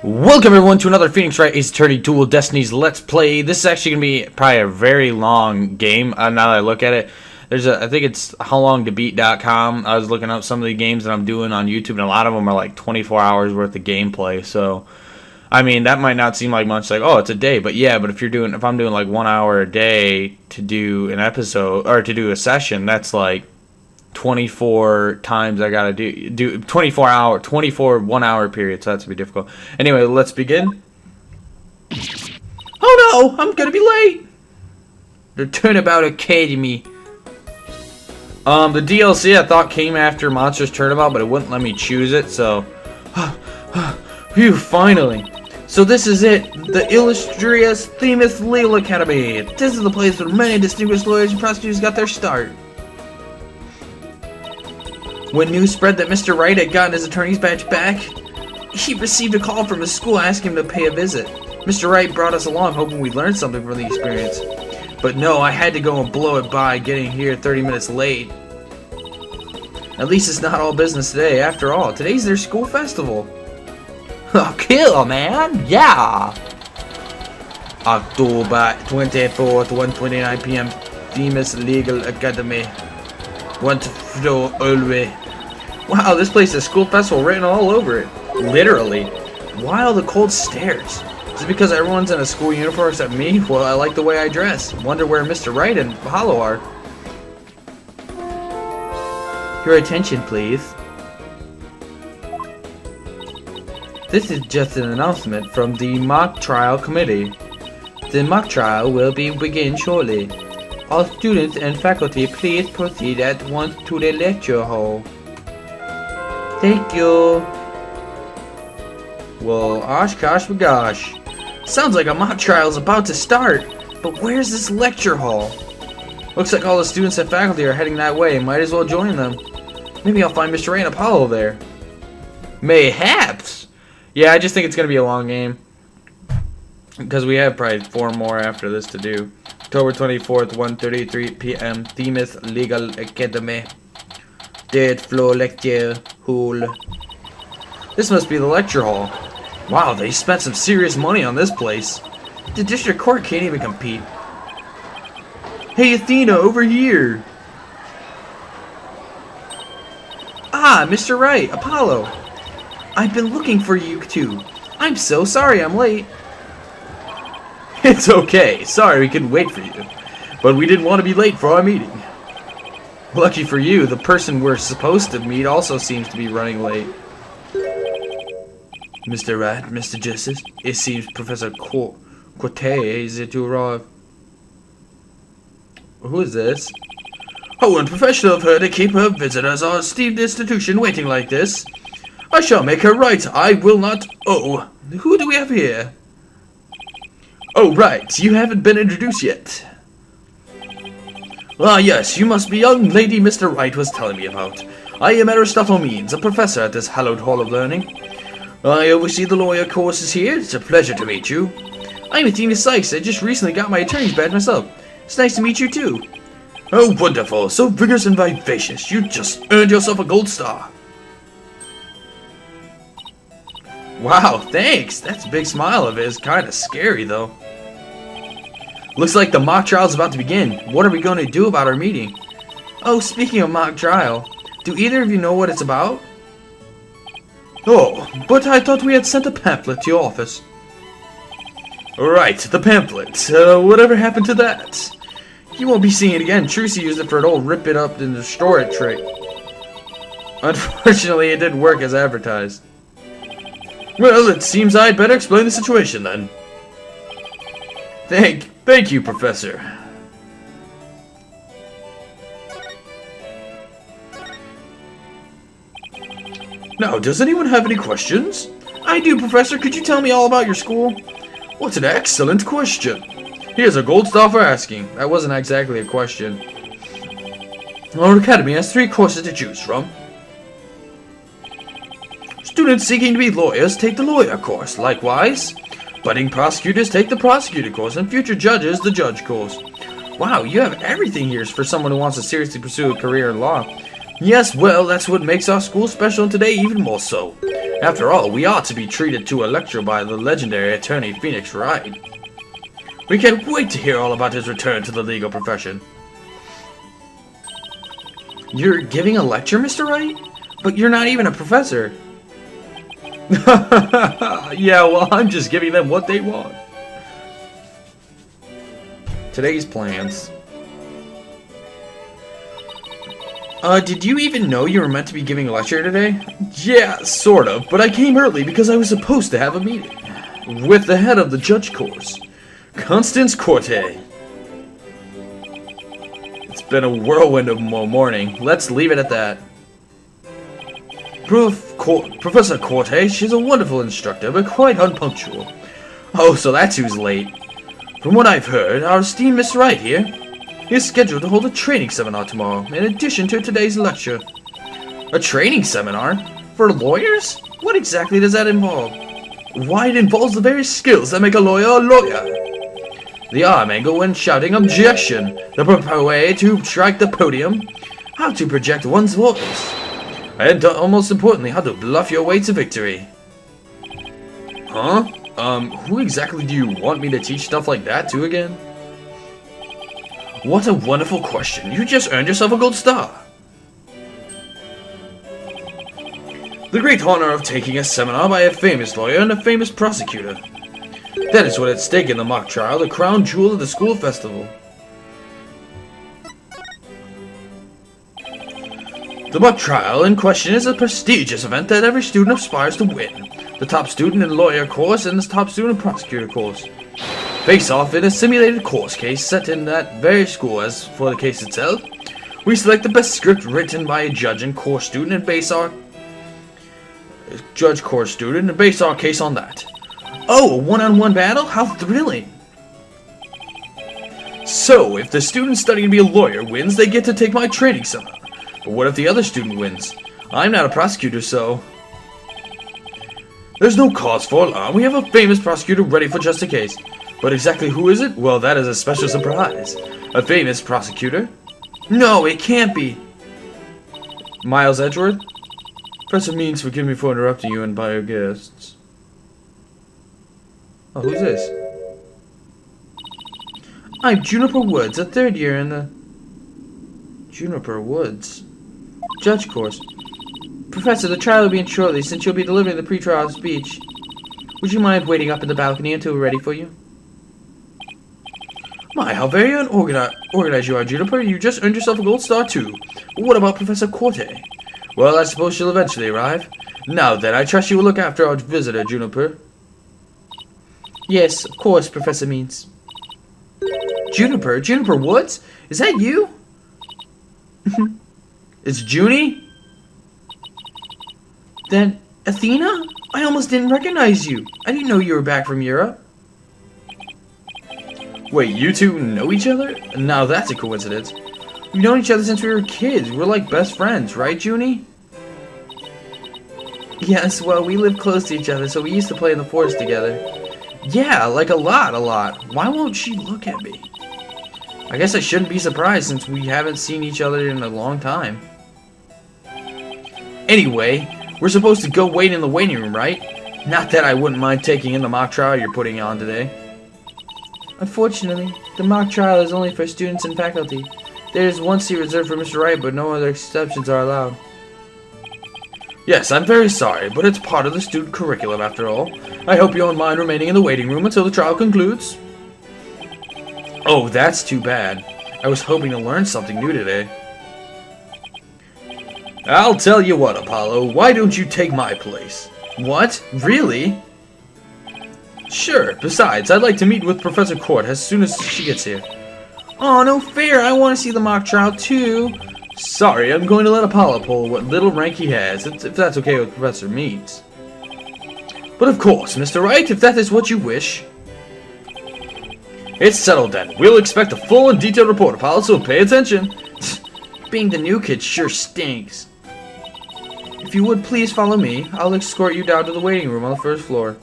Welcome everyone to another Phoenix Wright Ace Attorney Dual Destinies Let's Play. This is actually going to be probably a very long game now that I look at it. I think it's howlongtobeat.com. I was looking up some of the games that I'm doing on YouTube, and a lot of them are like 24 hours worth of gameplay. So, I mean, that might not seem like much, like, oh, it's a day. But yeah, but if I'm doing like 1 hour a day to do an episode, or to do a session, that's like 24 times I gotta do 24 1 hour periods, so that's gonna be difficult. Anyway, let's begin. Oh no, I'm gonna be late. The Turnabout Academy. The DLC I thought came after Monsters Turnabout, but it wouldn't let me choose it, so phew, finally. So this is it, the illustrious Themis Legal Academy. This is the place where many distinguished lawyers and prosecutors got their start. When news spread that Mr. Wright had gotten his attorney's badge back, he received a call from his school asking him to pay a visit. Mr. Wright brought us along hoping we'd learn something from the experience. But no, I had to go and blow it by getting here 30 minutes late. At least it's not all business today. After all, today's their school festival. Oh, kill, man! Yeah! October 24th, 1:29 p.m. Themis Legal Academy. Want to throw always. Wow, this place has school festival written all over it. Literally. Why all the cold stares? Is it because everyone's in a school uniform except me? Well, I like the way I dress. Wonder where Mr. Wright and Hollow are. Your attention, please. This is just an announcement from the mock trial committee. The mock trial will begin shortly. All students and faculty, please proceed at once to the lecture hall. Thank you. Well, gosh, gosh. Sounds like a mock trial is about to start. But where's this lecture hall? Looks like all the students and faculty are heading that way. Might as well join them. Maybe I'll find Mr. Ray and Apollo there. Mayhaps. Yeah, I just think it's going to be a long game. Because we have probably 4 more after this to do. October 24th, 1:33 p.m. Themis Legal Academy. Third floor lecture hall. This must be the lecture hall. Wow, they spent some serious money on this place. The district court can't even compete. Hey Athena, over here! Ah, Mr. Wright, Apollo. I've been looking for you two. I'm so sorry I'm late. It's okay. Sorry we couldn't wait for you. But we didn't want to be late for our meeting. Lucky for you, the person we're supposed to meet also seems to be running late. Mr. Wright, Mr. Justice, it seems Professor Cortez is to arrive. Who is this? Oh, unprofessional of her to keep her visitors at our esteemed institution waiting like this. I shall make her right. I will not. Oh, who do we have here? Oh, right. You haven't been introduced yet. Ah, yes. You must be young lady Mr. Wright was telling me about. I am Aristotle Means, a professor at this hallowed hall of learning. I oversee the lawyer courses here. It's a pleasure to meet you. I'm Athena Sykes. I just recently got my attorney's badge myself. It's nice to meet you, too. Oh, wonderful. So vigorous and vivacious. You just earned yourself a gold star. Wow, thanks. That's a big smile of his. Kind of scary, though. Looks like the mock trial is about to begin. What are we going to do about our meeting? Oh, speaking of mock trial, do either of you know what it's about? Oh, but I thought we had sent a pamphlet to your office. Right, the pamphlet. Whatever happened to that? You won't be seeing it again. Trucy used it for an old rip it up and destroy it trick. Unfortunately, it didn't work as advertised. Well, it seems I'd better explain the situation then. Thank you, Professor. Now, does anyone have any questions? I do, Professor. Could you tell me all about your school? What an excellent question. Here's a gold star for asking. That wasn't exactly a question. Our academy has 3 courses to choose from. Students seeking to be lawyers take the lawyer course. Likewise, Budding prosecutors take the prosecutor course, and future judges the judge course. Wow, you have everything here for someone who wants to seriously pursue a career in law. Yes, well, that's what makes our school special, and today even more so. After all, we ought to be treated to a lecture by the legendary attorney Phoenix Wright. We can't wait to hear all about his return to the legal profession. You're giving a lecture, Mr. Wright? But you're not even a professor. Yeah, well, I'm just giving them what they want. Today's plans. Did you even know you were meant to be giving a lecture today? Yeah, sort of, but I came early because I was supposed to have a meeting with the head of the judge course, Constance Corte. It's been a whirlwind of a morning. Let's leave it at that. Professor Corte, she's a wonderful instructor, but quite unpunctual. Oh, so that's who's late. From what I've heard, our esteemed Miss Wright here is scheduled to hold a training seminar tomorrow, in addition to today's lecture. A training seminar? For lawyers? What exactly does that involve? Why, it involves the very skills that make a lawyer a lawyer. The arm angle when shouting objection, the proper way to strike the podium, how to project one's voice, and most importantly, how to bluff your way to victory. Huh? Who exactly do you want me to teach stuff like that to again? What a wonderful question. You just earned yourself a gold star. The great honor of taking a seminar by a famous lawyer and a famous prosecutor. That is what at stake in the mock trial, the crown jewel of the school festival. The mock trial in question is a prestigious event that every student aspires to win. The top student in lawyer course and the top student in prosecutor course face off in a simulated course case set in that very school. As for the case itself, we select the best script written by a judge and course student and base our case on that. Oh, a one-on-one battle? How thrilling! So, if the student studying to be a lawyer wins, they get to take my training seminar. But what if the other student wins? I'm not a prosecutor, so... There's no cause for alarm. We have a famous prosecutor ready for just a case. But exactly who is it? Well, that is a special surprise. A famous prosecutor? No, it can't be. Miles Edgeworth? Professor Means, forgive me for interrupting you and by your guests. Oh, who's this? I'm Juniper Woods, a third year in the... Juniper Woods? Judge course. Professor, the trial will begin shortly, since you'll be delivering the pre-trial speech. Would you mind waiting up in the balcony until we're ready for you? My, how very unorganized you are, Juniper. You just earned yourself a gold star, too. But what about Professor Corte? Well, I suppose she'll eventually arrive. Now then, I trust you will look after our visitor, Juniper. Yes, of course, Professor Means. Juniper? Juniper Woods? Is that you? It's Junie? Then, Athena? I almost didn't recognize you. I didn't know you were back from Europe. Wait, you two know each other? Now that's a coincidence. We've known each other since we were kids. We're like best friends, right, Junie? Yes, well, we live close to each other, so we used to play in the forest together. Yeah, like a lot. Why won't she look at me? I guess I shouldn't be surprised since we haven't seen each other in a long time. Anyway, we're supposed to go wait in the waiting room, right? Not that I wouldn't mind taking in the mock trial you're putting on today. Unfortunately, the mock trial is only for students and faculty. There is one seat reserved for Mr. Wright, but no other exceptions are allowed. Yes, I'm very sorry, but it's part of the student curriculum after all. I hope you don't mind remaining in the waiting room until the trial concludes. Oh, that's too bad. I was hoping to learn something new today. I'll tell you what, Apollo, why don't you take my place? What? Really? Sure, besides, I'd like to meet with Professor Court as soon as she gets here. Oh, no fair, I want to see the mock trial too. Sorry, I'm going to let Apollo pull what little rank he has, if that's okay with Professor Means. But of course, Mr. Wright, if that is what you wish. It's settled then. We'll expect a full and detailed report, Apollo, so pay attention. Being the new kid sure stinks. If you would please follow me, I'll escort you down to the waiting room on the first floor.